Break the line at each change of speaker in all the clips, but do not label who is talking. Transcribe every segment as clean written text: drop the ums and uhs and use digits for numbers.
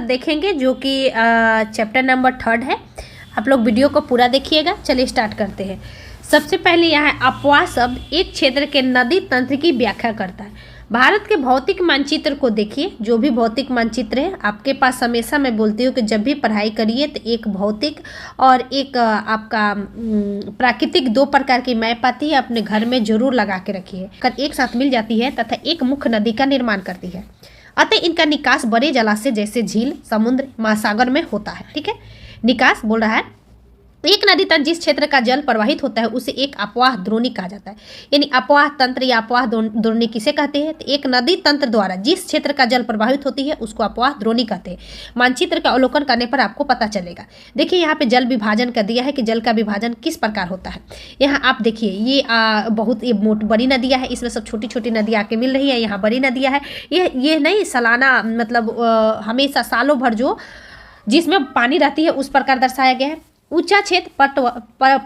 देखेंगे जो कि चैप्टर नंबर 3 है। आप लोग वीडियो को पूरा देखिएगा। चलिए स्टार्ट करते हैं। सबसे पहले यहाँ अपवाह शब्द एक क्षेत्र के नदी तंत्र की व्याख्या करता है। भारत के भौतिक मानचित्र को देखिए। जो भी भौतिक मानचित्र है आपके पास, हमेशा मैं बोलती हूँ कि जब भी पढ़ाई करिए तो एक भौतिक और एक आपका प्राकृतिक, दो प्रकार की मैप आती है, अपने घर में जरूर लगा के रखिए। एक साथ मिल जाती है तथा एक मुख्य नदी का निर्माण करती है। अतः इनका निकास बड़े जलाशय जैसे झील, समुद्र, महासागर में होता है। ठीक है, निकास बोल रहा है। एक नदी तंत्र जिस क्षेत्र का जल प्रवाहित होता है उसे एक अपवाह द्रोणी कहा जाता है। यानी अपवाह तंत्र या अपवाह द्रोणी किसे कहते हैं? तो एक नदी तंत्र द्वारा जिस क्षेत्र का जल प्रवाहित होती है उसको अपवाह द्रोणी कहते हैं। मानचित्र का अवलोकन करने पर आपको पता चलेगा। देखिए यहाँ पे जल विभाजन कर दिया है कि जल का विभाजन किस प्रकार होता है। यहाँ आप देखिए ये बहुत बड़ी नदियाँ है, इसमें सब छोटी छोटी नदियाँ आके मिल रही है। यहाँ बड़ी नदियाँ है। ये नहीं सालाना, मतलब हमेशा सालों भर जो जिसमें पानी रहती है उस प्रकार दर्शाया गया है। ऊंचा क्षेत्र,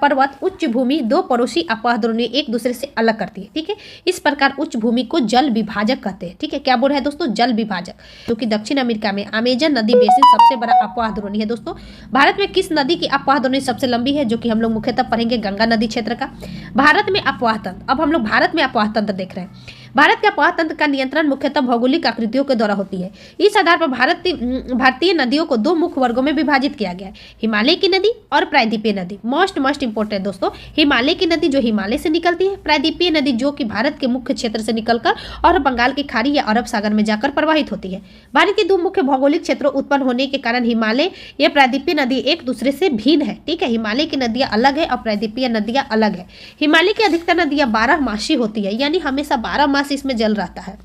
पर्वत, उच्च भूमि, दो पड़ोसी अपवाह द्रोणी एक दूसरे से अलग करती है। ठीक है, इस प्रकार उच्च भूमि को जल विभाजक कहते हैं। ठीक है, क्या बोल रहे हैं दोस्तों? जल विभाजक, जो कि दक्षिण अमेरिका में अमेजन नदी बेसिन सबसे बड़ा अपवाह द्रोणी है। दोस्तों भारत में किस नदी की अपवाह द्रोणी सबसे लंबी है, जो कि हम लोग मुख्यतः पढ़ेंगे गंगा नदी क्षेत्र का। भारत में अपवाह तंत्र, अब हम लोग भारत में अपवाह तंत्र देख रहे हैं। भारत के अपवाह तंत्र का नियंत्रण मुख्यतः भौगोलिक आकृतियों के द्वारा होती है। इस आधार पर भारतीय नदियों को दो मुख्य वर्गों में विभाजित किया गया है, हिमालय की नदी और प्रायद्वीपीय नदी। मोस्ट इंपोर्टेंट दोस्तों, हिमालय की नदी जो हिमालय से निकलती है, प्रायद्वीपीय नदी जो कि भारत के मुख्य क्षेत्र से निकलकर और बंगाल की खाड़ी या अरब सागर में जाकर प्रवाहित होती है। भारत के दो मुख्य भौगोलिक क्षेत्रों उत्पन्न होने के कारण हिमालय या प्रायद्वीपीय नदी एक दूसरे से भिन्न है। ठीक है, हिमालय की नदियां अलग है और प्रायद्वीपीय नदियां अलग है। हिमालय की अधिकतर नदियां 12 मासी होती है, यानी हमेशा 12 मास इसमें जल रहता है।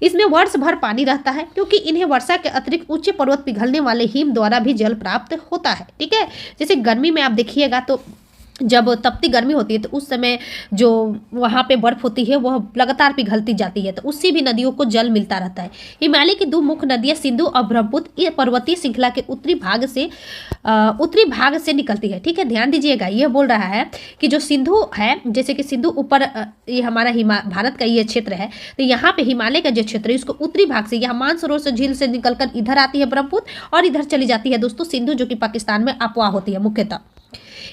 इसमें वर्ष भर पानी रहता है, क्योंकि इन्हें वर्षा के अतिरिक्त उच्च पर्वत पिघलने वाले हिम द्वारा भी जल प्राप्त होता है। ठीक है, जैसे गर्मी में आप देखिएगा तो जब तपती गर्मी होती है तो उस समय जो वहाँ पे बर्फ होती है वह लगातार पिघलती जाती है, तो उससे भी नदियों को जल मिलता रहता है। हिमालय की दो मुख्य नदियाँ सिंधु और ब्रह्मपुत्र ये पर्वतीय श्रृंखला के उत्तरी भाग से निकलती है। ठीक है, ध्यान दीजिएगा, यह बोल रहा है कि जो सिंधु है, जैसे कि सिंधु ऊपर ये हमारा भारत का ये क्षेत्र है, तो यहाँ पे हिमालय का जो क्षेत्र है उसको उत्तरी भाग से, यहाँ मानसरोवर से झील से निकलकर इधर आती है ब्रह्मपुत्र और इधर चली जाती है दोस्तों सिंधु, जो कि पाकिस्तान में अपवाह होती है मुख्यतः।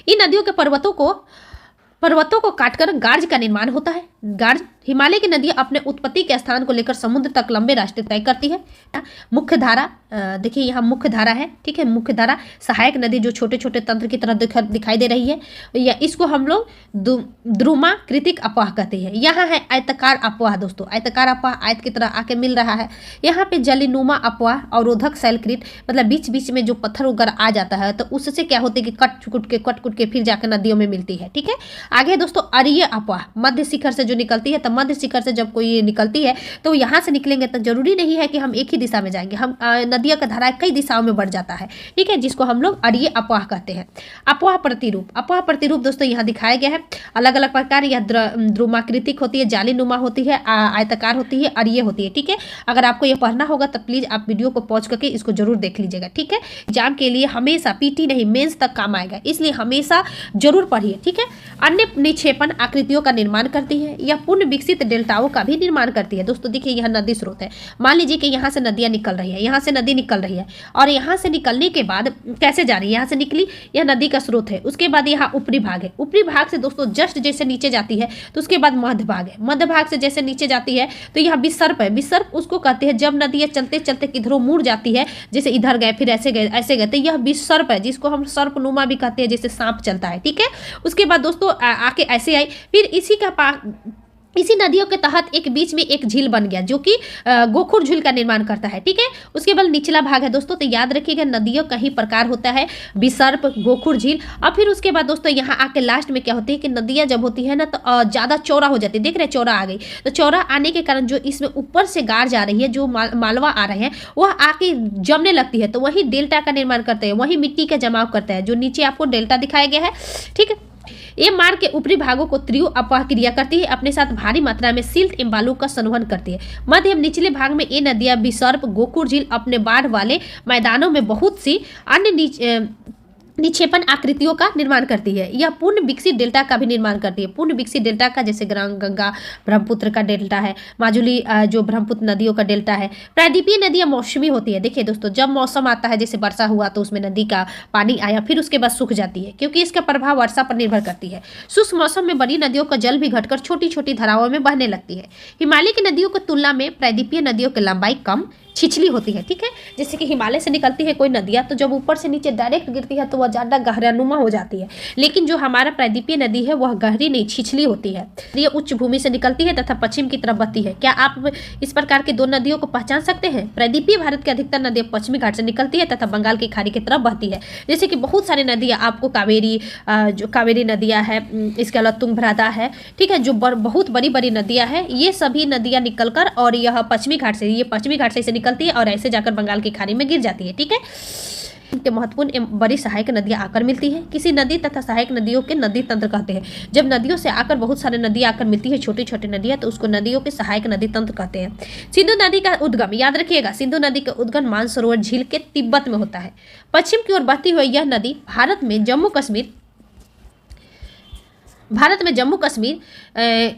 इन नदियों के पर्वतों को काटकर गार्ज का निर्माण होता है। गार्ज हिमालय की नदियां अपने उत्पत्ति के स्थान को लेकर समुद्र तक लंबे रास्ते तय करती है। मुख्य धारा, देखिए यहाँ मुख्य धारा है। ठीक है, मुख्य धारा सहायक नदी जो छोटे छोटे तंत्र की तरह दिखाई दे रही है, या इसको हम लोग द्रुमाकृतिक अपवाह कहते हैं। यहाँ है आयताकार अपवाह दोस्तों, आयताकार अपवाह आयत की तरह आके मिल रहा है। यहाँ पे जलीनुमा अपवाह, अवरोधक शैलकृत, मतलब बीच बीच में जो पत्थर उगर आ जाता है तो उससे क्या होता है कि कट कुट के फिर जाकर नदियों में मिलती है। ठीक है, आगे दोस्तों अरीय अपवाह, मध्य शिखर से जो निकलती है, तब मध्य शिखर से जब कोई निकलती है तो यहाँ से निकलेंगे तो जरूरी नहीं है कि हम एक ही दिशा में जाएंगे, हम नदियों का धारा कई दिशाओं में बढ़ जाता है। ठीक है, जिसको हम लोग अरीय अपवाह कहते हैं। अपवाह प्रतिरूप दोस्तों यहाँ दिखाया गया है। अलग अलग प्रकार, यह द्रुमाकृतिक होती है, जालीनुमा होती है, आयताकार होती है, अरीय होती है। ठीक है, अगर आपको यह पढ़ना होगा तो प्लीज आप वीडियो को पॉज करके इसको जरूर देख लीजिएगा। ठीक है, एग्जाम के लिए हमेशा पीटी नहीं मेंस तक काम आएगा, इसलिए हमेशा जरूर पढ़िए। ठीक है, अन्य निक्षेपण आकृतियों का निर्माण करती है या पूर्ण विकसित डेल्टाओं का भी निर्माण करती है। दोस्तों देखिए यह नदी स्रोत है, मान लीजिए कि यहाँ से नदियाँ निकल रही है, यहाँ से नदी निकल रही है और यहाँ से निकलने के बाद कैसे जा रही है, यहाँ से निकली, यह नदी का स्रोत है। उसके बाद यहाँ ऊपरी भाग है, ऊपरी भाग से दोस्तों जस्ट जैसे नीचे जाती है तो उसके बाद मध्य भाग है, मध्य भाग से जैसे नीचे जाती है तो यहाँ विसर्प है। विसर्प उसको कहते हैं जब नदियाँ चलते चलते किधरों मुड़ जाती है, जैसे इधर गए फिर ऐसे गए तो यह विसर्प है, जिसको हम सर्पनुमा भी कहते हैं, जैसे सांप चलता है। ठीक है, उसके बाद दोस्तों आके ऐसे आई, फिर इसी नदियों के तहत एक बीच में एक झील बन गया जो कि गोखुर झील का निर्माण करता है। ठीक है, उसके बाद निचला भाग है दोस्तों, तो याद रखिएगा नदियों का ही प्रकार होता है, विसर्प, गोखुर झील। और फिर उसके बाद दोस्तों यहाँ आके लास्ट में क्या होती है कि नदियाँ जब होती है ना तो ज़्यादा चौड़ा हो जाती है। देख रहे हैं चौड़ा आ गई, तो चौड़ा आने के कारण जो इसमें ऊपर से गार जा रही है, जो मालवा आ रहे हैं वह आके जमने लगती है, तो वही डेल्टा का निर्माण करते हैं, वही मिट्टी का जमाव करता है, जो नीचे आपको डेल्टा दिखाया गया है। ठीक है, ये मार्ग के ऊपरी भागों को त्रियु अपवाह क्रिया करती है, अपने साथ भारी मात्रा में सिल्ट एवं बालू का संवहन करती है। मध्य एवं निचले भाग में ये नदियां विसर्प, गोखुर झील अपने बाढ़ वाले मैदानों में बहुत सी अन्य निक्षेपण आकृतियों का निर्माण करती है। यह पूर्ण विकसित डेल्टा का भी निर्माण करती है। पूर्ण विकसित डेल्टा का जैसे गंगा ब्रह्मपुत्र का डेल्टा है, माजुली जो ब्रह्मपुत्र नदियों का डेल्टा है। प्रायद्वीपीय नदियां मौसमी होती है। देखिए दोस्तों, जब मौसम आता है, जैसे वर्षा हुआ तो उसमें नदी का पानी आया, फिर उसके बाद सूख जाती है, क्योंकि इसका प्रभाव वर्षा पर निर्भर करती है। शुष्क मौसम में बड़ी नदियों का जल भी घटकर छोटी छोटी धाराओं में बहने लगती है। हिमालय की नदियों की तुलना में प्रायद्वीपीय नदियों की लंबाई कम छिछली होती है। ठीक है, जैसे कि हिमालय से निकलती है कोई नदियाँ, तो जब ऊपर से नीचे डायरेक्ट गिरती है तो वह ज़्यादा गहरानुमा हो जाती है, लेकिन जो हमारा प्रायद्वीपीय नदी है वह गहरी नहीं, छिछली होती है। ये उच्च भूमि से निकलती है तथा पश्चिम की तरफ बहती है। क्या आप इस प्रकार के दो नदियों को पहचान सकते हैं? प्रायद्वीपीय भारत की अधिकतर नदियाँ पश्चिमी घाट से निकलती है तथा बंगाल की खाड़ी की तरफ बहती है। जैसे कि बहुत सारी नदियाँ आपको जो कावेरी नदियाँ है, इसके अलावा तुंगभद्रा है, ठीक है, जो बहुत बड़ी बड़ी नदियाँ हैं, ये सभी नदियाँ निकलकर और यह पश्चिमी घाट से निकलती है और ऐसे जाकर बंगाल की खाड़ी में गिर जाती है। ठीक है, के महत्वपूर्ण एवं बड़ी सहायक नदियां आकर मिलती है। किसी नदी तथा सहायक नदियों के नदी तंत्र कहते हैं। जब नदियों से आकर बहुत सारे नदियां आकर मिलती है, छोटी छोटी नदियां, तो उसको नदियों के सहायक नदी तंत्र कहते हैं। सिंधु नदी का उद्गम, याद रखिएगा, सिंधु नदी का उद्गम मानसरोवर झील के तिब्बत में होता है। पश्चिम की ओर बहती हुई यह नदी भारत में जम्मू कश्मीर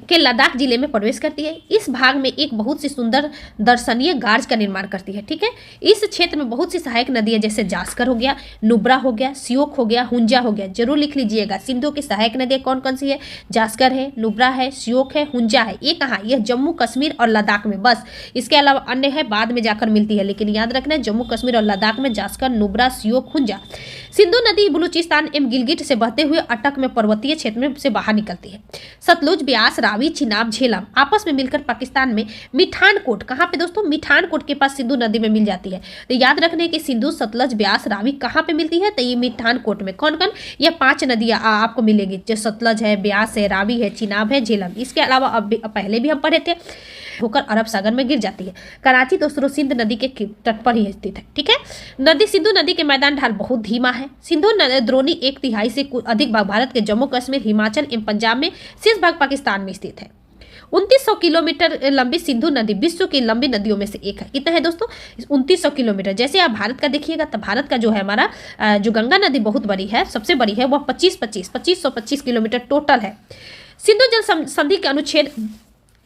के लद्दाख जिले में प्रवेश करती है। इस भाग में एक बहुत सी सुंदर दर्शनीय गार्ज का निर्माण करती है। ठीक है, इस क्षेत्र में बहुत सी सहायक नदियां जैसे जास्कर हो गया, नुब्रा हो गया, सियोक हो गया, हुंजा हो गया। जरूर लिख लीजिएगा, सिंधु की सहायक नदियां कौन कौन सी है? जास्कर है, नुब्रा है, सियोक है, हुंजा है। ये कहाँ? यह जम्मू कश्मीर और लद्दाख में, बस। इसके अलावा अन्य है, बाद में जाकर मिलती है, लेकिन याद रखना है जम्मू कश्मीर और लद्दाख में जास्कर, नुब्रा, सियोक, हुंजा। सिंधु नदी बलूचिस्तान एवं गिलगिट से बहते हुए अटक में पर्वतीय क्षेत्र में से बाहर निकलती है। सतलुज, ब्यास, रावी, चिनाब, झेलम आपस में मिलकर पाकिस्तान में मिठानकोट, कहाँ पे दोस्तों? मिठानकोट के पास सिंधु नदी में मिल जाती है। तो याद रखने कि सिंधु, सतलज, ब्यास, रावी कहाँ पे मिलती है? तो ये मिठानकोट में। कौन कौन? ये 5 नदियाँ आपको मिलेगी, जो सतलज है, ब्यास है, रावी है, चिनाब है, झेलम। इसके अलावा अब पहले भी हम पढ़े थे, होकर अरब सागर में गिर जाती है। कराची दोस्तों सिंध नदी के तट पर ही स्थित है। ठीक है, सिंधु नदी के मैदान ढाल बहुत धीमा है। सिंधु द्रोणी 1/3 से अधिक भाग भारत के जम्मू कश्मीर, हिमाचल एवं पंजाब में, शेष भाग पाकिस्तान में स्थित है। 2900 किलोमीटर लंबी सिंधु नदी विश्व की लंबी नदियों में से एक है। कितना है दोस्तों? 2900 किलोमीटर। जैसे आप भारत का देखिएगा तो भारत का जो है हमारा जो गंगा नदी बहुत बड़ी है, सबसे बड़ी है, वह 2525 किलोमीटर टोटल है। सिंधु जल संधि के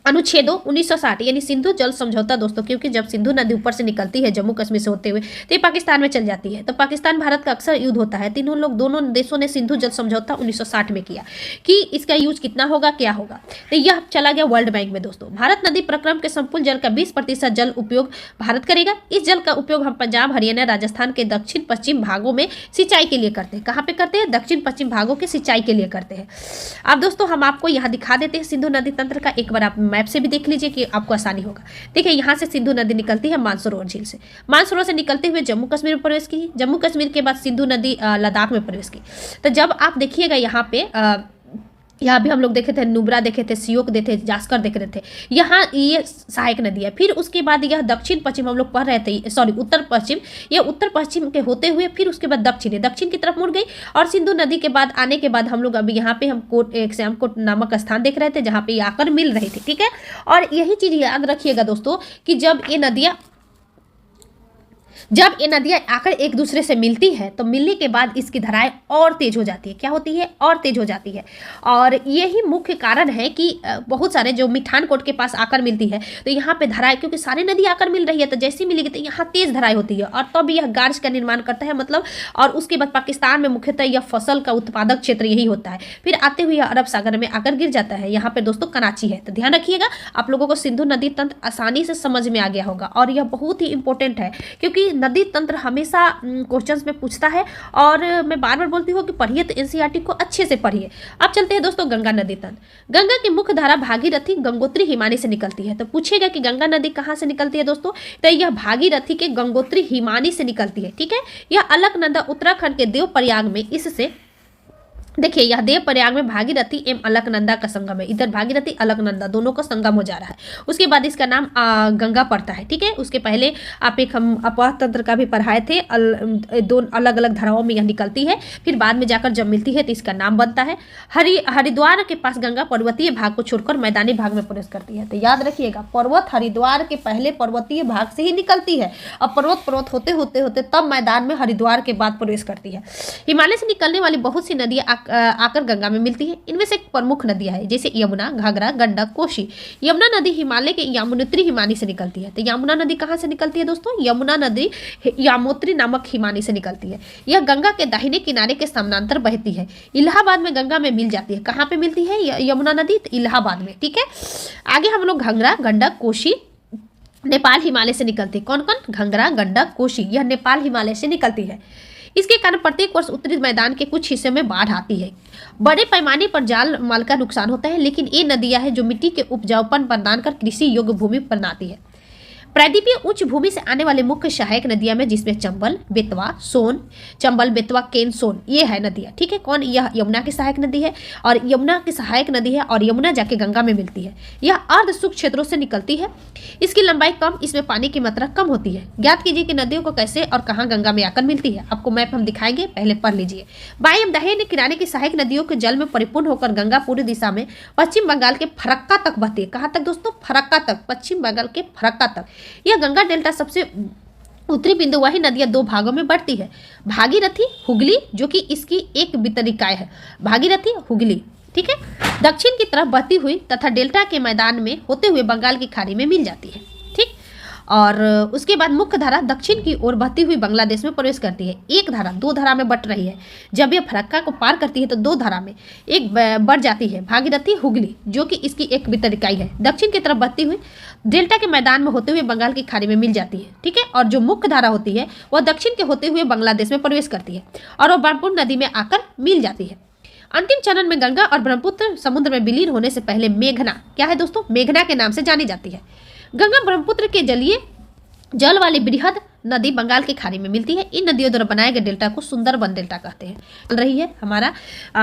अनुच्छेदों 1960 यानी सिंधु जल समझौता दोस्तों, क्योंकि जब सिंधु नदी ऊपर से निकलती है जम्मू कश्मीर से होते हुए तो ये पाकिस्तान में चल जाती है। तो पाकिस्तान भारत का अक्सर युद्ध होता है। दोनों देशों ने सिंधु जल समझौता 1960 में किया कि इसका यूज कितना होगा, क्या होगा। तो यह चला गया वर्ल्ड बैंक में दोस्तों। भारत नदी प्रक्रम के संपूर्ण जल का 20% जल उपयोग भारत करेगा। इस जल का उपयोग हम पंजाब, हरियाणा, राजस्थान के दक्षिण पश्चिम भागों में सिंचाई के लिए करते हैं। कहाँ पे करते हैं? दक्षिण पश्चिम भागों के सिंचाई के लिए करते हैं। अब दोस्तों हम आपको यहाँ दिखा देते हैं सिंधु नदी तंत्र का, एक बार आप मैप से भी देख लीजिए कि आपको आसानी होगा। देखिए, यहाँ से सिंधु नदी निकलती है मानसरोवर झील से। मानसरोवर से निकलते हुए जम्मू कश्मीर में प्रवेश की। जम्मू कश्मीर के बाद सिंधु नदी लद्दाख में प्रवेश की। तो जब आप देखिएगा यहाँ भी हम लोग देखे थे, नुब्रा देखे थे, सियोक देखे थे, जास्कर देख रहे थे। यहाँ ये सहायक नदी है। फिर उसके बाद यह दक्षिण पश्चिम हम लोग पढ़ रहे थे, सॉरी उत्तर पश्चिम, ये उत्तर पश्चिम के होते हुए फिर उसके बाद दक्षिण की तरफ मुड़ गई और सिंधु नदी के बाद आने के बाद हम लोग अभी यहाँ पे हम श्यामकोट नामक स्थान देख रहे थे जहाँ पे आकर मिल रही थी। ठीक है, और यही चीज याद रखिएगा दोस्तों कि जब ये नदियां आकर एक दूसरे से मिलती है तो मिलने के बाद इसकी धाराएं और तेज हो जाती है। क्या होती है? और तेज हो जाती है। और यही मुख्य कारण है कि बहुत सारे जो मिठानकोट के पास आकर मिलती है तो यहाँ पे धाराएं, क्योंकि सारी नदी आकर मिल रही है तो जैसी मिलेगी तो यहाँ तेज धाराएं होती है और तब यह गार्ज का निर्माण करता है, मतलब। और उसके बाद पाकिस्तान में मुख्यतः यह फसल का उत्पादक क्षेत्र यही होता है। फिर आते हुए अरब सागर में आकर गिर जाता है। यहाँ पे दोस्तों कराची है। तो ध्यान रखिएगा, आप लोगों को सिंधु नदी तंत्र आसानी से समझ में आ गया होगा और यह बहुत ही इंपॉर्टेंट है क्योंकि नदी तंत्र हमेशा क्वेश्चंस में पूछता है। और मैं बार बार बोलती हूँ कि पढ़िए तो एनसीईआरटी को अच्छे से पढ़िए। अब चलते हैं दोस्तों गंगा नदी तंत्र। गंगा की मुख्य धारा भागीरथी, गंगोत्री, हिमानी से निकलती है। तो पूछेगा कि गंगा नदी कहाँ से निकलती है दोस्तों? तो यह भागीरथी के गंगोत्री, हिमानी से निकलती है। ठीक है, यह अलकनंदा उत्तराखंड के देवप्रयाग में इससे देखिए यह देव प्रयाग में भागीरथी एवं अलकनंदा का संगम है। इधर भागीरथी अलकनंदा दोनों का संगम हो जा रहा है। उसके बाद इसका नाम गंगा पड़ता है। ठीक है, उसके पहले आप एक हम अपवाह तंत्र का भी पढ़ाए थे। दो अलग अलग धाराओं में यह निकलती है, फिर बाद में जाकर जब मिलती है तो इसका नाम बनता है। हरिद्वार के पास गंगा पर्वतीय भाग को छोड़कर मैदानी भाग में प्रवेश करती है। तो याद रखिएगा, पर्वत हरिद्वार के पहले पर्वतीय भाग से ही निकलती है, अब पर्वत होते होते होते तब मैदान में हरिद्वार के बाद प्रवेश करती है। हिमालय से निकलने वाली बहुत सी नदियां आकर गंगा में मिलती है। इनमें से प्रमुख नदियां हैं जैसे यमुना, घाघरा, गंडक, कोसी। यमुना नदी हिमालय के यमुनोत्री हिमानी से निकलती है। तो यमुना नदी कहाँ से निकलती है दोस्तों? यमुना नदी यामोत्री नामक हिमानी से निकलती है। यह गंगा के दाहिने किनारे के समानांतर बहती है। इलाहाबाद में गंगा में मिल जाती है। कहाँ पे मिलती है यमुना नदी? तो इलाहाबाद में। ठीक है, आगे हम लोग घाघरा, गंडक, कोसी नेपाल हिमालय से निकलती है। कौन कौन? घाघरा, गंडक, कोसी, यह नेपाल हिमालय से निकलती है। इसके कारण प्रत्येक वर्ष उत्तरी मैदान के कुछ हिस्से में बाढ़ आती है। बड़े पैमाने पर जाल माल का नुकसान होता है, लेकिन ये नदियां हैं जो मिट्टी के उपजाऊपन प्रदान कर कृषि योग्य भूमि बनाती है। प्रायद्वीपीय उच्च भूमि से आने वाले मुख्य सहायक नदियां में जिसमें चंबल, बेतवा, सोन, चंबल, बेतवा, केन, सोन, ये है नदियां। ठीक है, कौन? यह यमुना की सहायक नदी है और यमुना की सहायक नदी है और यमुना जाके गंगा में मिलती है। यह अर्ध शुष्क क्षेत्रों से निकलती है। इसकी लंबाई कम, इसमें पानी की मात्रा कम होती है। ज्ञात कीजिए कि नदियों को कैसे और कहाँ गंगा में आकर मिलती है। आपको मैप हम दिखाएंगे, पहले पढ़ लीजिए। बाएं एवं दाहिने किनारे की सहायक नदियों के जल में परिपूर्ण होकर गंगा पूरी दिशा में पश्चिम बंगाल के फरक्का तक बहती है। कहाँ तक दोस्तों? फरक्का तक, पश्चिम बंगाल के फरक्का तक। यह गंगा डेल्टा सबसे उत्तरी बिंदु वही नदियां दो भागों में बढ़ती है, भागीरथी, हुगली, जो कि इसकी एक वितरिकाएं है, भागीरथी, हुगली। ठीक है, दक्षिण की तरफ बहती हुई तथा डेल्टा के मैदान में होते हुए बंगाल की खाड़ी में मिल जाती है। ठीक, और उसके बाद मुख्य धारा दक्षिण की ओर बहती हुई बांग्लादेश में प्रवेश करती है। एक धारा दो धारा में बट रही है। जब यह फरक्का को पार करती है तो दो धारा में एक बढ़ जाती है, भागीरथी, हुगली, जो कि इसकी एक वितरिकाई है। दक्षिण की तरफ बहती हुई डेल्टा के मैदान में होते हुए बंगाल की खाड़ी में मिल जाती है। ठीक है, और जो मुख्य धारा होती है वह दक्षिण के होते हुए बांग्लादेश में प्रवेश करती है और वह ब्रह्मपुत्र नदी में आकर मिल जाती है। अंतिम चरण में गंगा और ब्रह्मपुत्र समुद्र में विलीन होने से पहले मेघना, क्या है दोस्तों? मेघना के नाम से जानी जाती है। गंगा ब्रह्मपुत्र के जलीय जल वाली बृहद नदी बंगाल की खाड़ी में मिलती है। इन नदियों द्वारा बनाए गए डेल्टा को सुंदरबन डेल्टा कहते हैं। चल रही है हमारा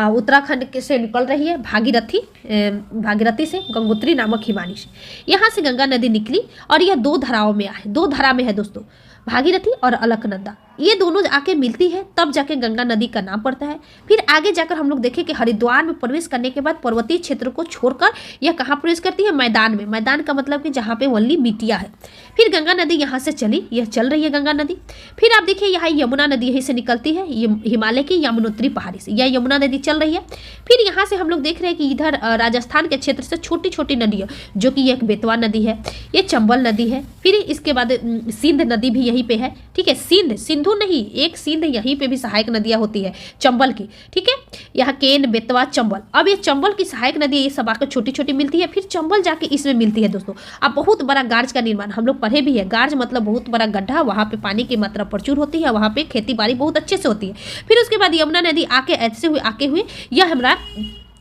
उत्तराखंड से निकल रही है भागीरथी से गंगोत्री नामक हिमानी से। यहाँ से गंगा नदी निकली और यह दो धाराओं में है, दो धारा में है दोस्तों, भागीरथी और अलकनंदा। ये दोनों आके मिलती है तब जाके गंगा नदी का नाम पड़ता है। फिर आगे जाकर हम लोग देखें कि हरिद्वार में प्रवेश करने के बाद पर्वतीय क्षेत्र को छोड़कर यह कहाँ प्रवेश करती है? मैदान में। मैदान का मतलब कि जहाँ पे ओनली मिट्टियाँ है। फिर गंगा नदी यहाँ से चली, यह चल रही है गंगा नदी। फिर आप देखिए यहाँ यमुना नदी यहीं से निकलती है, हिमालय की यमुनोत्री पहाड़ी से यह यमुना नदी चल रही है। फिर यहाँ से हम लोग देख रहे हैं कि इधर राजस्थान के क्षेत्र से छोटी छोटी नदियाँ, जो कि एक बेतवा नदी है, ये चंबल नदी है। फिर इसके बाद सिंध नदी भी यहीं पे है। ठीक है, सिंधु नहीं, एक सिंध यहीं पे भी सहायक नदियां होती है चंबल की। ठीक है, यहाँ केन, बेतवा, चंबल। अब ये चंबल की सहायक नदी ये सब आकर छोटी छोटी मिलती है, फिर चंबल जाके इसमें मिलती है दोस्तों। अब बहुत बड़ा गार्ज का निर्माण हम लोग पढ़े भी है। गार्ज मतलब बहुत बड़ा गड्ढा, वहाँ पे पानी की मात्रा प्रचुर होती है, वहाँ पे खेती बाड़ी बहुत अच्छे से होती है। फिर उसके बाद यमुना नदी आके ऐसे हुए आके हुए यह हमारा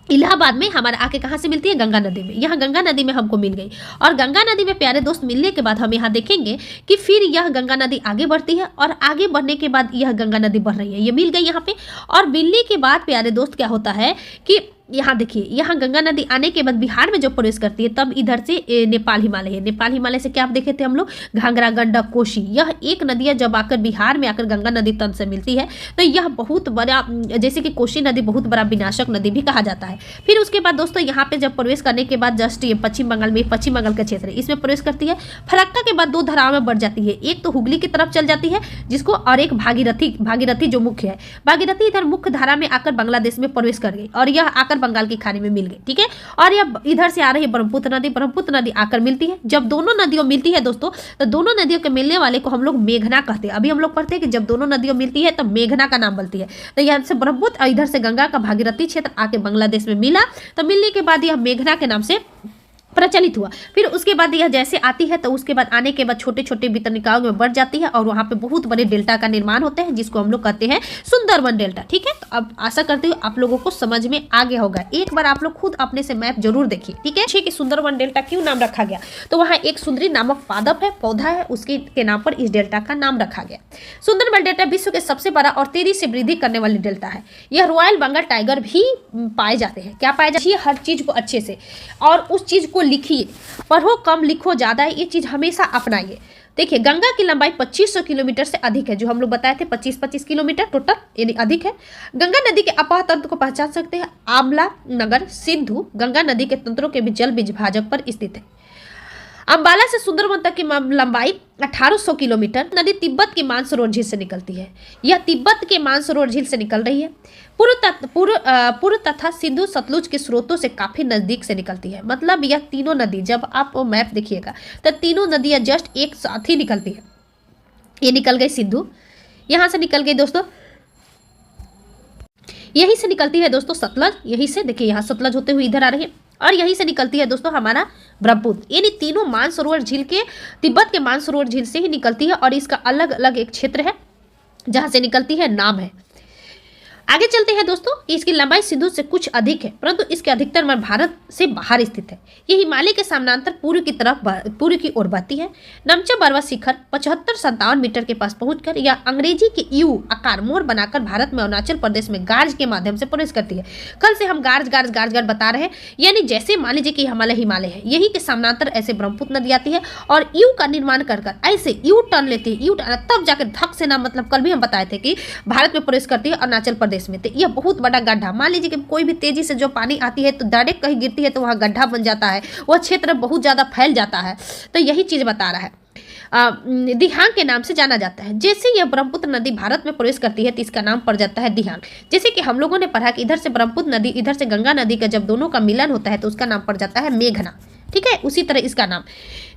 इलाहाबाद में हमारा आके कहाँ से मिलती है? गंगा नदी में। यहाँ गंगा नदी में हमको मिल गई और गंगा नदी में प्यारे दोस्त मिलने के बाद हम यहाँ देखेंगे कि फिर यह गंगा नदी आगे बढ़ती है और आगे बढ़ने के बाद यह गंगा नदी बढ़ रही है, ये मिल गई यहाँ पे। और मिलने के बाद प्यारे दोस्त क्या होता है कि यहाँ देखिए, यहाँ गंगा नदी आने के बाद बिहार में जब प्रवेश करती है तब इधर से नेपाल हिमालय है। नेपाल हिमालय से क्या आप देखे थे हम लोग? घाघरा, गंडक, कोसी, यह एक नदियाँ जब आकर बिहार में आकर गंगा नदी तंत्र से मिलती है तो यह बहुत बड़ा, जैसे कि कोसी नदी बहुत बड़ा विनाशक नदी भी कहा जाता है। फिर उसके बाद दोस्तों यहाँ पे जब प्रवेश करने के बाद जस्ट ये पश्चिम बंगाल में, पश्चिम बंगाल का क्षेत्र है, इसमें प्रवेश करती है। फरक्का के बाद दो धाराओं में बढ़ जाती है, एक तो हुगली की तरफ चल जाती है जिसको, और एक भागीरथी जो मुख्य है। भागीरथी इधर मुख्य धारा में आकर बांग्लादेश में प्रवेश कर गई और यह आकर बंगाल की खाड़ी में मिल गई। ठीक है, और यह इधर से आ रही है ब्रह्मपुत्र नदी आकर मिलती है। जब दोनों नदियों मिलती है दोस्तों तो दोनों नदियों के मिलने वाले को हम लोग मेघना कहते हैं। अभी हम लोग पढ़ते हैं कि जब दोनों नदियों मिलती है तब मेघना का नाम बनती है। तो यहाँ से ब्रह्मपुत्र और इधर से गंगा का भागीरथी क्षेत्र आके बांग्लादेश में मिला, तो मिलने के बाद यह मेघना के नाम से प्रचलित हुआ। फिर उसके बाद यह जैसे आती है तो उसके बाद आने के बाद छोटे छोटे वितरणिकाओं में बढ़ जाती है और वहाँ पे बहुत बड़े डेल्टा का निर्माण होते हैं जिसको हम लोग कहते हैं सुंदरवन डेल्टा। ठीक है, तो अब आशा करती हूँ आप लोगों को समझ में आ गया होगा। एक बार आप लोग खुद अपने से मैप जरूर देखिए। ठीक है कि सुंदरवन डेल्टा क्यों नाम रखा गया, तो वहाँ एक सुंदरी नामक पादप है, पौधा है, उसके के नाम पर इस डेल्टा का नाम रखा गया। सुंदरवन डेल्टा विश्व के सबसे बड़ा और तेजी से वृद्धि करने वाली डेल्टा है। यह रॉयल बंगाल टाइगर भी पाए जाते हैं। क्या पाए जाते हैं? हर चीज को अच्छे से, और उस चीज को लिखिए, पढ़ो कम लिखो ज़्यादा, ये चीज़ हमेशा अपनाइए। देखिए, गंगा की लंबाई 2500 किलोमीटर से अधिक है, जो हम लोग बताए थे 25-25 किलोमीटर टोटल, यानी अधिक है। गंगा नदी के अपाह तंत्र को पहचान सकते हैं। आमला नगर सिंधु गंगा नदी के तंत्रों के जल विभाजक पर स्थित है। अंबाला से सुंदरवन तक की लंबाई 1800 किलोमीटर। नदी तिब्बत की मानसरोवर झील से निकलती है। यह तिब्बत के मानसरोवर झील से निकल रही है। पूर्व तथा सिंधु सतलुज के स्रोतों से काफी नजदीक से निकलती है। मतलब यह तीनों नदी, जब आप मैप देखिएगा तो तीनों नदियां जस्ट एक साथ ही निकलती है। ये निकल गई सिंधु, यहां से निकल गई दोस्तों, यहीं से निकलती है दोस्तों सतलज, यहीं से देखिए यहाँ सतलज होते हुए इधर आ रही है, और यहीं से निकलती है दोस्तों हमारा ब्रह्मपुत्र। यानी तीनों मानसरोवर झील के, तिब्बत के मानसरोवर झील से ही निकलती है, और इसका अलग अलग एक क्षेत्र है जहां से निकलती है, नाम है। आगे चलते हैं दोस्तों, इसकी लंबाई सिंधु से कुछ अधिक है, परंतु इसके अधिकतर में भारत से बाहर स्थित है। ये हिमालय के समानांतर पूर्व की ओर बहती है। नमचा बरवा शिखर 75-57 मीटर के पास पहुंचकर यह अंग्रेजी के यू आकार मोर बनाकर भारत में अरुणाचल प्रदेश में गार्ज के माध्यम से प्रवेश करती है। कल से हम गार्ज बता रहे हैं, यानी जैसे मान लीजिए कि हिमालय है, यही के समानांतर ऐसे ब्रह्मपुत्र नदी आती है और यू का निर्माण कर ऐसे यू टर्न लेती है, यू टर्न तब जाकर धक से ना, मतलब कल भी हम बताए थे कि भारत में प्रवेश करती है अरुणाचल प्रदेश में। तो यह बहुत बड़ा गड्ढा, मान लीजिए कि कोई भी तेजी से जो पानी आती है तो डायरेक्ट कहीं गिरती है तो वहाँ गड्ढा बन जाता है, वह क्षेत्र बहुत ज़्यादा फैल जाता है। तो यही चीज़ बता रहा है। दिहांग के नाम से जाना जाता है। जैसे यह ब्रह्मपुत्र नदी भारत में प्रवेश करती है तो इसका नाम पड़ जाता है दिहांग। जैसे कि हम लोगों ने पढ़ा कि इधर से ब्रह्मपुत्र नदी, इधर से गंगा नदी का जब दोनों का मिलन होता है तो उसका नाम पड़ जाता है मेघना। ठीक है, उसी तरह इसका नाम।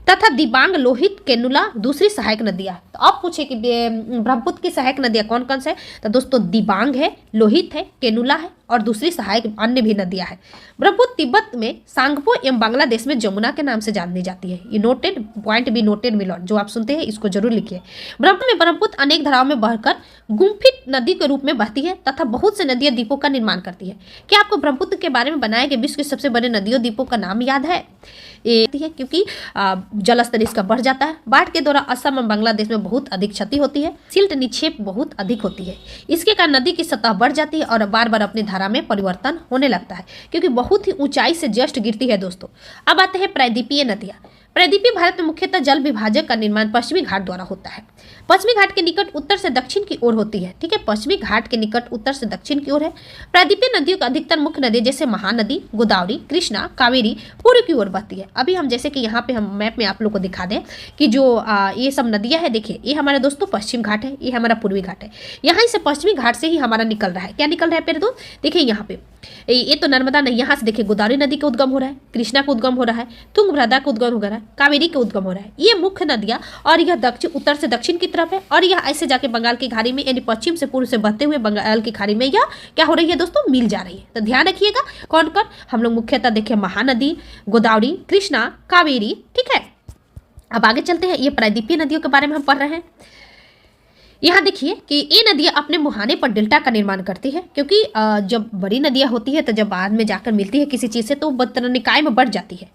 तथा दिबांग, लोहित, केनुला दूसरी सहायक नदियां। तो आप पूछे कि ब्रह्मपुत्र की सहायक नदियां कौन कौन से है, तो दोस्तों दिबांग है, लोहित है, केनुला है, और दूसरी सहायक अन्य भी नदियां हैं। ब्रह्मपुत्र तिब्बत में सांगपो एवं बांग्लादेश में जमुना के नाम से जानी जाती है। ये नोटेड पॉइंट भी नोटेड मिलॉन, जो आप सुनते हैं इसको जरूर लिखिए। ब्रह्मपुत्र अनेक धाराओं में बहकर गुम्फित नदी के रूप में बहती है तथा बहुत से नदियां द्वीपों का निर्माण करती है। क्या आपको ब्रह्मपुत्र के बारे में बनाए गए विश्व के सबसे बड़े नदियों द्वीपों का नाम याद है? ये क्योंकि जलस्तर इसका बढ़ जाता है। बाढ़ के दौरान असम और बांग्लादेश में बहुत अधिक क्षति होती है। सिल्ट निक्षेप बहुत अधिक होती है। इसके कारण नदी की सतह बढ़ जाती है और बार बार अपनी धारा में परिवर्तन होने लगता है, क्योंकि बहुत ही ऊंचाई से जस्ट गिरती है दोस्तों। अब आते हैं प्रायद्वीपीय नदियां। प्रायद्वीपीय भारत में मुख्यतः जल विभाजक का निर्माण पश्चिमी घाट द्वारा होता है। पश्चिमी घाट के निकट उत्तर से दक्षिण की ओर होती है। ठीक है, पश्चिमी घाट के निकट उत्तर से दक्षिण की ओर है। प्रायद्वीपीय नदियों का अधिकतर मुख्य नदी जैसे महानदी, गोदावरी, कृष्णा, कावेरी पूर्व की ओर बहती है। अभी हम जैसे कि यहाँ पे हम मैप में आप लोग को दिखा दें कि जो ये सब नदियाँ है, देखिए ये हमारे दोस्तों पश्चिम घाट है, ये हमारा पूर्वी घाट है। यहाँ से पश्चिमी घाट से ही हमारा निकल रहा है। क्या निकल रहा है मेरे दोस्त? देखिए यहाँ पे ये तो नर्मदा नहीं, यहाँ से देखिए गोदावरी नदी का उद्गम हो रहा है, कृष्णा का उद्गम हो रहा है, तुंगभद्रा का उद्गम हो रहा है, कावेरी का उद्गम हो रहा है। ये मुख्य नदियाँ, और यह दक्षिण उत्तर से दक्षिण की तरफ है, और यह ऐसे जाके बंगाल की खाड़ी में, यानी पश्चिम से पूर्व से बहते हुए बंगाल की खाड़ी में यह क्या हो रही है दोस्तों, मिल जा रही है। तो ध्यान रखिएगा कौन कौन हम लोग मुख्यतः देखिए महानदी, गोदावरी, कृष्णा, कावेरी। ठीक है, अब आगे चलते हैं। ये प्रायद्वीपीय नदियों के बारे में हम पढ़ रहे हैं। यहाँ देखिए कि ये नदियाँ अपने मुहाने पर डेल्टा का निर्माण करती है, क्योंकि जब बड़ी नदियाँ होती है तो जब बाद में जाकर मिलती है किसी चीज़ से तो निकाय में बढ़ जाती है।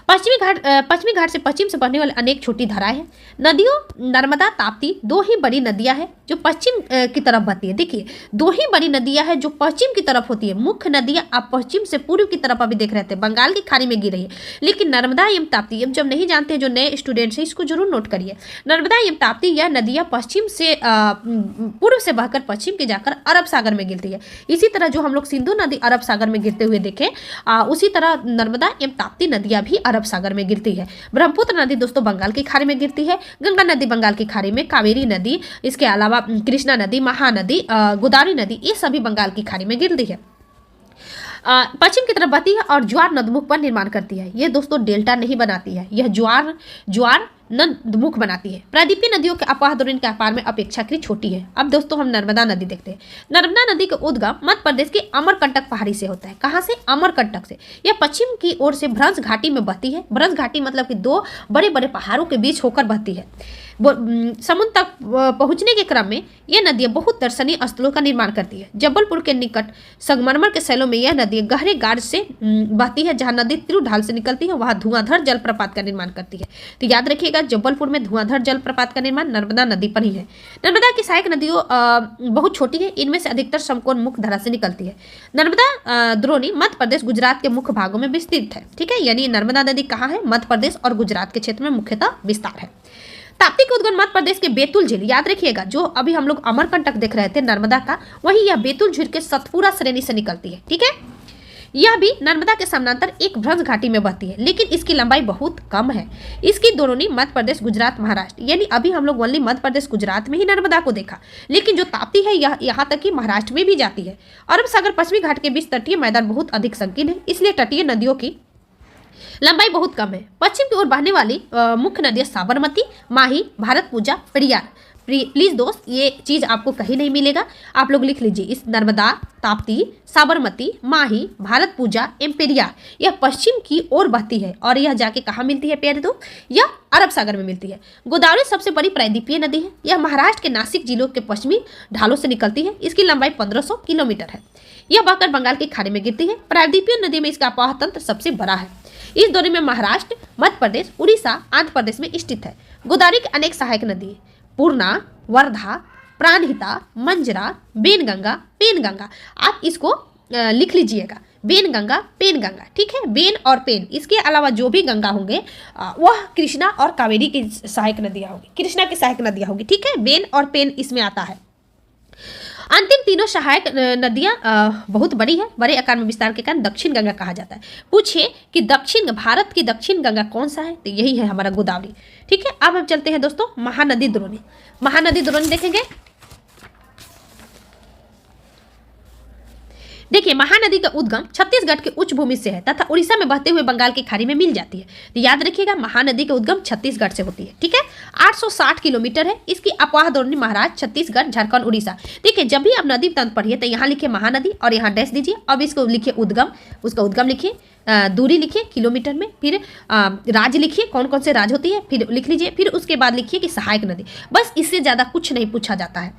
पश्चिमी घाट से पश्चिम से बहने वाले अनेक छोटी धाराएं हैं। नदियों नर्मदा, ताप्ती दो ही बड़ी नदियाँ हैं जो पश्चिम की तरफ बहती है। देखिए दो ही बड़ी नदियाँ हैं जो पश्चिम की तरफ होती है। मुख्य नदियाँ आप पश्चिम से पूर्व की तरफ अभी देख रहे थे, बंगाल की खाड़ी में गिर रही है। लेकिन नर्मदा एवं ताप्ती, जब नहीं जानते जो नए स्टूडेंट्स हैं इसको जरूर नोट करिए। नर्मदा एवं ताप्ती यह नदियाँ पश्चिम से पूर्व से बहकर पश्चिम के जाकर अरब सागर में गिरती है। इसी तरह जो हम लोग सिंधु नदी अरब सागर में गिरते हुए देखें, उसी तरह नर्मदा एवं ताप्ती नदियां भी अरब सागर में गिरती है। ब्रह्मपुत्र नदी दोस्तों बंगाल की खाड़ी में गिरती है, गंगा नदी बंगाल की खाड़ी में, कावेरी नदी, इसके अलावा कृष्णा नदी, महानदी, गोदावरी नदी, ये सभी बंगाल की खाड़ी में गिरती है। पश्चिम की तरफ बहती है और ज्वार नदमुख पर निर्माण करती है। ये दोस्तों डेल्टा नहीं बनाती है, यह ज्वार मुख बनाती है। प्रायद्वीपीय नदियों के अपवाह द्रोणी के आकार में अपेक्षाकृत छोटी है। अब दोस्तों हम नर्मदा नदी देखते हैं। नर्मदा नदी का उद्गम मध्य प्रदेश की अमरकंटक पहाड़ी से होता है। कहाँ से? अमरकंटक से। यह पश्चिम की ओर से भ्रंश घाटी में बहती है। भ्रंश घाटी मतलब कि दो बड़े बड़े पहाड़ों के बीच होकर बहती है। समुद्र तक पहुंचने के क्रम में यह नदियां बहुत दर्शनीय स्थलों का निर्माण करती है। जबलपुर के निकट संगमरमर के शैलों में यह नदी गहरे गाढ़ से बहती है। जहां नदी तीव्र ढाल से निकलती है वहां धुआंधार जलप्रपात का निर्माण करती है। तो याद रखिएगा, जबलपुर में धुआंधार जलप्रपात का निर्माण नर्मदा नदी पर ही है। नर्मदा की सहायक नदियों बहुत छोटी है। इनमें से अधिकतर समकोण मुख्य धारा से निकलती है। नर्मदा द्रोणी मध्य प्रदेश गुजरात के मुख्य भागों में विस्तृत है। ठीक है, यानी नर्मदा नदी कहाँ है? मध्य प्रदेश और गुजरात के क्षेत्र में मुख्यतः विस्तार है। ताप्ती के उद्गम मध्य प्रदेश के बैतूल झील, याद रखिएगा, जो अभी हम लोग अमरकंटक देख रहे थे नर्मदा का, वही यह बैतूल झील के सतपुरा श्रेणी से निकलती है। ठीक है, यह भी नर्मदा के समानांतर एक भ्रंश घाटी में बहती है, लेकिन इसकी लंबाई बहुत कम है। इसकी द्रोणी मध्य प्रदेश गुजरात महाराष्ट्र, यानी अभी हम लोग ओनली मध्य प्रदेश गुजरात में ही नर्मदा को देखा, लेकिन जो ताप्ती है यह यहाँ तक कि महाराष्ट्र में भी जाती है। अरब सागर पश्चिमी घाट के बीच तटीय मैदान बहुत अधिक संकीर्ण है, इसलिए तटीय नदियों की लंबाई बहुत कम है। पश्चिम की ओर बहने वाली मुख्य नदियां साबरमती, माही, भारतपूजा, पेरियार। प्लीज दोस्त, ये चीज आपको कहीं नहीं मिलेगा, आप लोग लिख लीजिए। इस नर्मदा, ताप्ती, साबरमती, माही, भारतपूजा एवं पेरियार यह पश्चिम की ओर बहती है और यह जाके कहाँ मिलती है प्यारे दोस्त? यह अरब सागर में मिलती है। गोदावरी सबसे बड़ी प्रायद्वीपीय नदी है। यह महाराष्ट्र के नासिक जिलों के पश्चिमी ढालों से निकलती है। इसकी लंबाई 1500 किलोमीटर है। यह बहकर बंगाल की खाड़ी में गिरती है। प्रायद्वीपीय नदी में इसका अपवाह तंत्र सबसे बड़ा है। इस दौरे में महाराष्ट्र, मध्य प्रदेश, उड़ीसा, आंध्र प्रदेश में स्थित है। गोदावरी की अनेक सहायक नदी है। पूर्णा, वर्धा, प्राणहिता, मंजरा, बेनगंगा, पेनगंगा। आप इसको लिख लीजिएगा, बेनगंगा, पेनगंगा। ठीक है, बेन और पेन, इसके अलावा जो भी गंगा होंगे वह कृष्णा और कावेरी की सहायक नदियाँ होंगी, कृष्णा की सहायक नदियाँ होंगी। ठीक है, बेन और पेन इसमें आता है। अंतिम तीनों सहायक नदियां बहुत बड़ी है। बड़े आकार में विस्तार के कारण दक्षिण गंगा कहा जाता है। पूछिए कि दक्षिण भारत की दक्षिण गंगा कौन सा है? तो यही है हमारा गोदावरी। ठीक है, अब हम चलते हैं दोस्तों महानदी द्रोणी। महानदी द्रोणी देखेंगे। देखिए, महानदी का उद्गम छत्तीसगढ़ के उच्च भूमि से है तथा उड़ीसा में बहते हुए बंगाल की खाड़ी में मिल जाती है। तो याद रखिएगा, महानदी का उद्गम छत्तीसगढ़ से होती है। ठीक है, 860 किलोमीटर है। इसकी अपवाह द्रोणी महाराष्ट्र, छत्तीसगढ़, झारखंड, उड़ीसा। देखिए, जब भी आप नदी तंत्र पढ़िए तो यहाँ लिखिए महानदी और यहाँ डैश दीजिए। अब इसको लिखिए उद्गम, उसका उद्गम लिखिए, दूरी लिखिए किलोमीटर में, फिर राज्य लिखिए, कौन कौन से राज्य होती है, फिर लिख लीजिए, फिर उसके बाद लिखिए कि सहायक नदी। बस इससे ज़्यादा कुछ नहीं पूछा जाता है।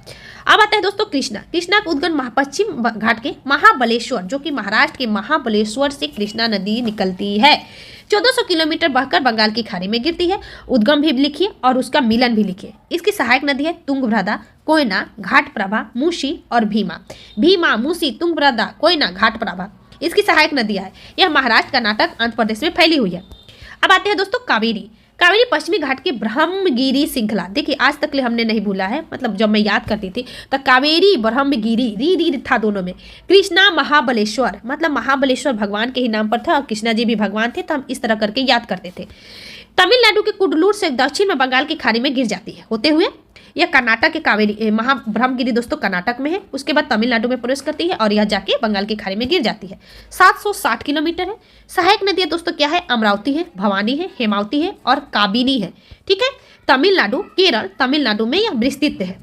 अब आता है दोस्तों कृष्णा। कृष्णा का उद्गम पश्चिम घाट के महाबलेश्वर, जो कि महाराष्ट्र के महाबलेश्वर से कृष्णा नदी निकलती है। 1400 किलोमीटर बहकर बंगाल की खाड़ी में गिरती है। उद्गम भी लिखिए और उसका मिलन भी लिखिए। इसकी सहायक नदी है तुंगभद्रा, कोयना, घाटप्रभा, मूसी और भीमा। भीमा, मूसी, तुंगभद्रा, कोयना, घाटप्रभा इसकी सहायक नदियां है। यह महाराष्ट्र, कर्नाटक, आंध्र प्रदेश में फैली हुई है। अब आते हैं दोस्तों कावेरी। कावेरी पश्चिमी घाट की ब्रह्मगिरी श्रृंखला। देखिए, आज तक ले हमने नहीं भूला है, मतलब जब मैं याद करती थी तो कावेरी, ब्रह्मगिरी, री था दोनों में। कृष्णा, महाबलेश्वर, मतलब महाबलेश्वर भगवान के ही नाम पर था और कृष्णा जी भी भगवान थे, तो हम इस तरह करके याद करते थे। तमिलनाडु के कुडलूर से दक्षिण में बंगाल की खाड़ी में गिर जाती है। होते हुए यह कर्नाटक के कावेरी ब्रह्मगिरी दोस्तों कर्नाटक में है। उसके बाद तमिलनाडु में प्रवेश करती है और यह जाके बंगाल की खाड़ी में गिर जाती है। 760 किलोमीटर है। सहायक नदियां दोस्तों क्या है? अमरावती है, भवानी है, हेमावती है और काबिनी है। ठीक है, तमिलनाडु, केरल, तमिलनाडु में यह विस्तृत है।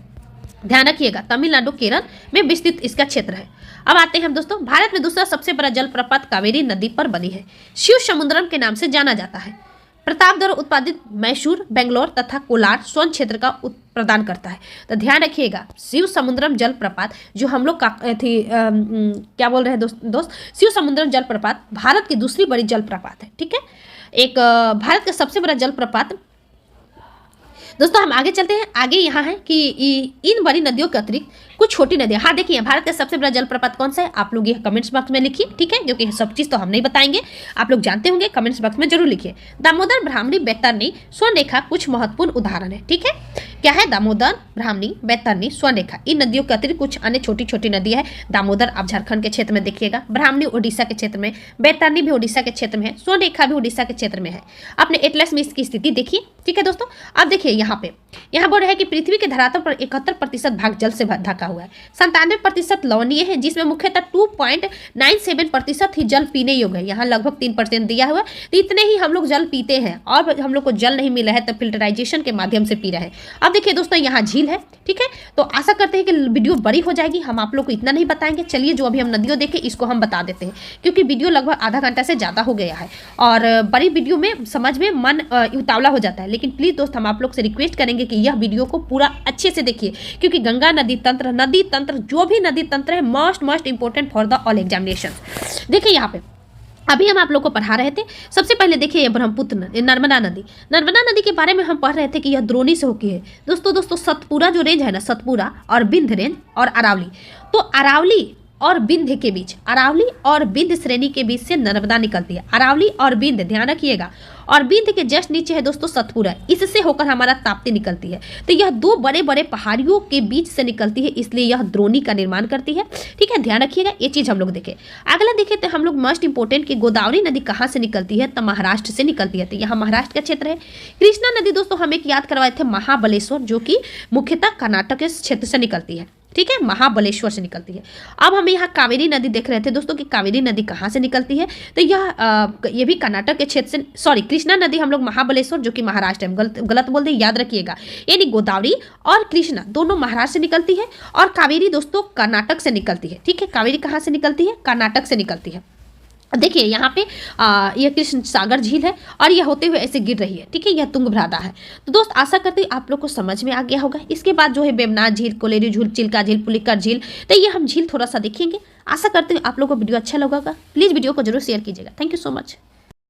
ध्यान रखिएगा, तमिलनाडु, केरल में विस्तृत इसका क्षेत्र है। अब आते हैं हम दोस्तों, भारत में दूसरा सबसे बड़ा जलप्रपात कावेरी नदी पर बनी है। शिव समुद्रम के नाम से जाना जाता है। प्रताप द्वारा उत्पादित मैसूर, बेंगलोर तथा कोलार स्वर्ण क्षेत्र का प्रदान करता है। तो ध्यान रखिएगा, शिव समुद्रम जलप्रपात जो हम लोग क्या बोल रहे हैं दोस्त, शिव समुद्रम जलप्रपात भारत की दूसरी बड़ी जलप्रपात है। ठीक है, एक भारत का सबसे बड़ा जलप्रपात। दोस्तों हम आगे चलते हैं। आगे यहाँ है कि इन बड़ी नदियों के अतिरिक्त कुछ छोटी नदियाँ। हाँ देखिए, भारत का सबसे बड़ा जलप्रपात कौन सा है? आप लोग ये कमेंट्स बॉक्स में लिखिए। ठीक है, क्योंकि सब चीज़ तो हम नहीं बताएंगे, आप लोग जानते होंगे, कमेंट्स बॉक्स में जरूर लिखिए। दामोदर, ब्राह्मणी, बैतरणी, स्वर्णरेखा कुछ महत्वपूर्ण उदाहरण है। ठीक है, क्या है? दामोदर, ब्राह्मणी, बैतरणी, स्वर्णरेखा। इन नदियों के अतिरिक्त कुछ अन्य छोटी छोटी नदियाँ हैं। दामोदर आप झारखंड के क्षेत्र में देखिएगा, ब्राह्मणी उड़ीसा के क्षेत्र में, बैतरणी भी उड़ीसा के क्षेत्र में है, स्वर्णरेखा भी उड़ीसा के क्षेत्र में है। अपने एटलस में इसकी स्थिति देखिए। ठीक है दोस्तों, अब देखिए यहाँ पे यहाँ बोल रहा है कि पृथ्वी के धरातल पर 71% भाग जल से ढका हुआ है, 97% लवणीय है, जिसमें मुख्यतः 2.97% ही जल पीने योग्य है। यहाँ लगभग 3% दिया हुआ है, तो इतने ही हम लोग जल पीते हैं और हम लोग को जल नहीं मिला है तो फिल्टराइजेशन के माध्यम से पी रहे हैं। अब देखिए दोस्तों, यहाँ झील है, ठीक है। तो आशा करते हैं कि वीडियो बड़ी हो जाएगी, हम आप लोग को इतना नहीं बताएंगे। चलिए जो अभी हम नदियों देखें इसको हम बता देते हैं, क्योंकि वीडियो लगभग आधा घंटा से ज़्यादा हो गया है और बड़ी वीडियो में समझ में मन उतावला हो जाता है। लेकिन प्लीज़ दोस्त, हम आप लोग से रिक्वेस्ट करेंगे कि यह वीडियो को पूरा अच्छे से देखिए, क्योंकि गंगा नदी तंत्र जो भी नदी तंत्र है most important for the all examination. देखिए यहाँ पे अभी हम आप लोग को पढ़ा रहे थे। सबसे पहले देखिए ये ब्रह्मपुत्र नर्मदा नदी के बारे में हम पढ़ रहे थे कि यह द्रोणी से होती है। दोस्तों सतपुरा जो रेंज है ना, सतपुरा और बिंद रेंज और अरावली, तो अरावली और बिंद के बीच, अरावली और बिंद श्रेणी के बीच से नर्मदा निकलती है। अरावली और बिंद, ध्यान रखिएगा, और बिंद के जस्ट नीचे है दोस्तों सतपुरा, इससे होकर हमारा ताप्ती निकलती है। तो यह दो बड़े बड़े पहाड़ियों के बीच से निकलती है, इसलिए यह द्रोणी का निर्माण करती है। ठीक है, ध्यान रखिएगा, ये चीज़ हम लोग देखें। अगला देखें तो हम लोग मोस्ट इंपोर्टेंट कि गोदावरी नदी कहाँ से निकलती है, तो महाराष्ट्र से निकलती है। तो यहाँ महाराष्ट्र का क्षेत्र है। कृष्णा नदी दोस्तों हम एक याद करवाए थे, महाबलेश्वर, जो कि मुख्यतः कर्नाटक के क्षेत्र से निकलती है। ठीक है, महाबलेश्वर से निकलती है। अब हम यहाँ कावेरी नदी देख रहे थे दोस्तों कि कावेरी नदी कहाँ से निकलती है, तो ये भी कर्नाटक के क्षेत्र से, सॉरी, कृष्णा नदी हम लोग महाबलेश्वर जो कि महाराष्ट्र है, गलत बोल दे, याद रखिएगा। यानी गोदावरी और कृष्णा दोनों महाराष्ट्र से निकलती है और कावेरी दोस्तों कर्नाटक से निकलती है। ठीक है, कावेरी कहाँ से निकलती है, कर्नाटक से निकलती है। देखिए यहाँ पे यह कृष्ण सागर झील है और यह होते हुए ऐसे गिर रही है। ठीक है, यह तुंगभद्रा है। तो दोस्त आशा करते हैं आप लोग को समझ में आ गया होगा। इसके बाद जो है बेमनाथ झील, कोलेरी झील, चिल्का झील, पुलिकर झील, तो ये हम झील थोड़ा सा देखेंगे। आशा करते हैं आप लोग को वीडियो अच्छा लगेगा। प्लीज़ वीडियो को जरूर शेयर कीजिएगा। Thank you so much.